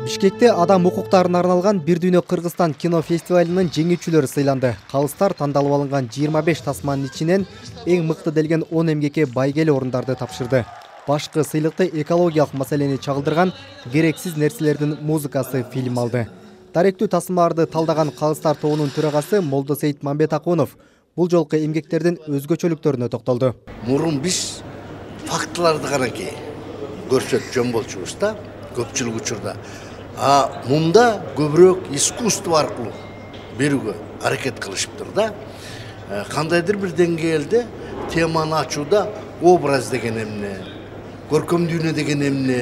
Бишкекте адам укуктарына арналган Бир дүйнө Кыргызстан кино фестивалынын жеңүүчүлөрү сыйланды. Калыстар тандалып алынган 25 тасманын ичинен эң мыкты делген 10 эмгекке байгелүү орундарды тапшырды. Башкы сыйлыкты экологиялык маселени чагылдырган керексиз нерселердин музыкасы фильм алды. Даректүү тасмаларды талдаган Калыстар тобунун төрагасы Молдосейит Мамбетакунов бул жолку эмгектердин өзгөчөлүктөрүнө токтолду. Мурун биз фактыларды гана көрсөтүп жөн болчубуз да, көпчүлүк учурда. Мында көбүрөөк искусство аркылуу берүүгө аракет кылышыптыр да. Кандайдыр бир деңгээлде теманы ачууда образ деген эмне, көркөм дүйнө деген эмне,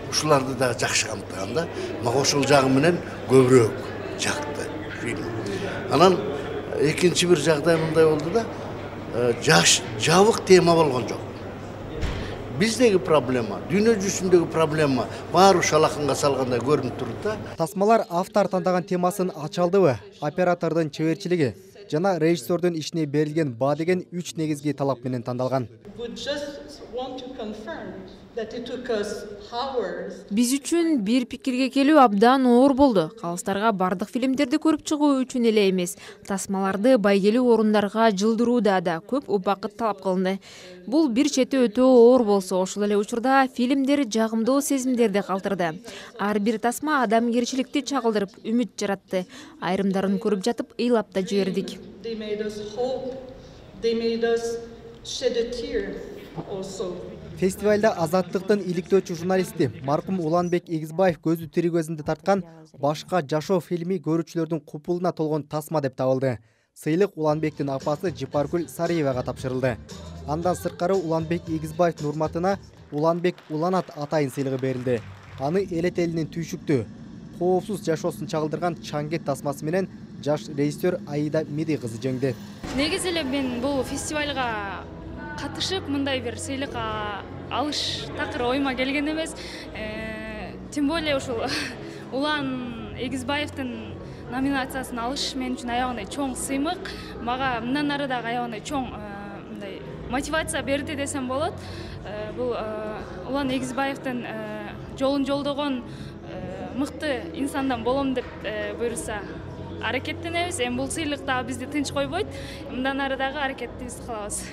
ушуларды да жакшы камтыган да. Мага ошол жагы менен көбүрөөк жакты фильм. Анан экинчи бир жагдай мындай болду да, жабык тема болгон жок. Биздеги проблема, дүйнө жүзүндөгү проблема баары шалакынга салгандай көрүнүп турат да. Тасмалар автор тандаган темасын ача алдыбы? Оператордун чеберчилиги жана режиссердун ишине берилген баа деген 3 негизги талап менен тандалган. Биз үчүн бир пикирге келүү абдан оор болду. Калыстарга бардык фильмдерди көрүп чыгуу үчүн эле эмес, тасмаларды байгелүү орундарга жылдырууда да көп убакыт талап кылынды. Бул бир чети өтө оор болсо, ошол эле учурда фильмдер жагымдуу сезимдерди калтырды. Ар бир тасма адамгерчиликти чагылдырып, үмүт жаратты. Айрымдарын көрүп жатып, ыйлап да жибердик. Фестивалда Азаттыктын иликтөөчү журналисти маркум Уланбек Эгизбаев көзү тирүү көзүндө тарткан «Башка жашоо» фильми көрүүчүлөрдүн купулуна толгон тасма деп табылды. Сыйлык Уланбектин апасы Жипаргүл Сариевага тапшырылды. Андан сырткары Уланбек Эгизбаевдин урматына Уланбек Уланат атайын сыйлыгы берилди. Аны элет элинин түйшүктүү, коопсуз жашоосун чагылдырган Чаңгет тасмасы менен жаш режиссер Аида Меди кызы жеңди. Негизи эле мен бул фестивалга катышып, мындай бир сыйлык алыш такыр оюма келген эмес. Тем более ушул Улан Эгизбаевдин номинациясын алыш мен үчүн аябагандай чоң сыймык. Мага мындан ары дагы аябагандай чоң мындай мотивация берди десем болот. Бул Улан Эгизбаевдин жолун жолдогон мыкты инсандан болом деп буйруса аракеттенебиз. Эми бул сыйлык дагы бизди тынч койбойт. Мындан ары дагы аракетибизди кылабыз.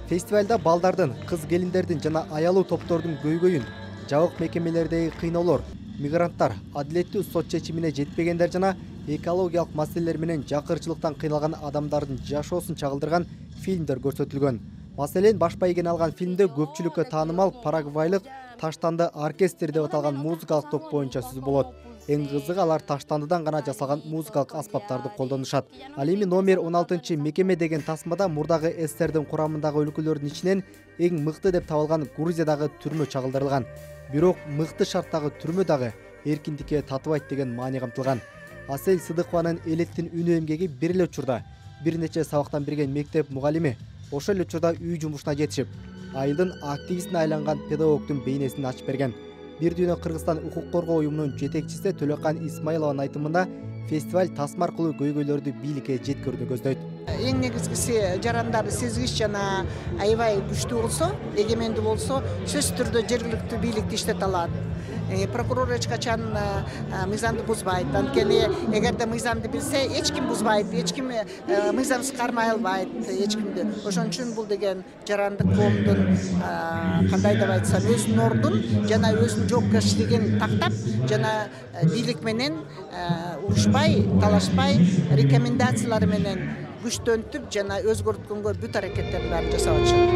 Фестивалда балдардын, кыз келиндердин жана аялуу топтордун көйгөйүн, жабык мекемелердеги кыйноолор, мигранттар, адилеттүү сот чечимине жетпегендер жана экологиялык маселелер менен жакырчылыктан кыйналган адамдардын жашоосун чагылдырган фильмдер көрсөтүлгөн. Маселен, баш байгени алган фильмде көпчүлүккө таанымал парагвайлык Таштанды оркестр деп аталган музыкалык топ боюнча сөз болот. Эң кызыгы, алар таштандыдан гана жасалган музыкалык аспаптарды колдонушат. Ал эми номер 16 мекеме деген тасмада мурдагы СССРдин курамындагы өлкөлөрдүн ичинен эң мыкты деп табылган Грузиядагы түрмө чагылдырылган. Бирок мыкты шарттагы түрмө дагы эркиндикке татыбайт деген маани камтылган. Асель Сыдыкованын элеттин үнү эмгеги бир эле учурда бир нече сабактан берген мектеп мугалими ошол эле учурда үй жумушуна жетишип, айылдын активистине айланган педагогдун бейнесин ачып берген. Бир дүйнө Кыргызстан укук коргоо уюмунун жетекчиси Төлөкан Исмаилованын айтымында фестиваль тасма аркылуу көйгөйлөрдү бийликке жеткирүүнү көздөйт. Эң негизгиси жарандар сезгич жана аябай күчтүү болсо, эгемендүү болсо, сөзсүз түрдө жергиликтүү бийликти иштете алат. Прокурор эч качан мыйзамды бузбайт. Анткени эгерде мыйзамды билсе, эч ким бузбайт, эч ким мыйзамсыз кармай албайт, эч кимди. Ошон үчүн бул деген жарандык коомдун кандай деп айтсам, өзүнүн ордун жана өзүнүн жоопкерчилигин тактап, жана бийлик менен урушпай, талашпай, рекомендациялар менен күчтөнтүп жана өзгөрткөнгө бүт аракеттерин баарын жасап атышат.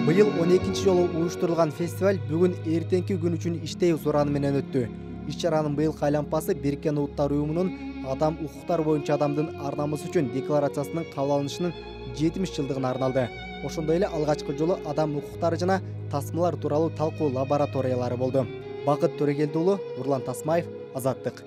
Быйыл 12-нчи жолу уюштурулган фестиваль бүгүн эртеңки күн үчүн иштейбиз ураны менен өттү. Иш-чаранын быйылкы айлампасы Бириккен Улуттар уюмунун адам укуктары боюнча адамдын ар намысы үчүн декларациясынын кабыл алынышынын 70 жылдыгына арналды. Ошондой эле алгачкы жолу адам укуктары жана тасмалар тууралуу талкуу лабораториялары болду. Бакыт Төрөгелди уулу, Нурлан Тасмаев, Азаттык.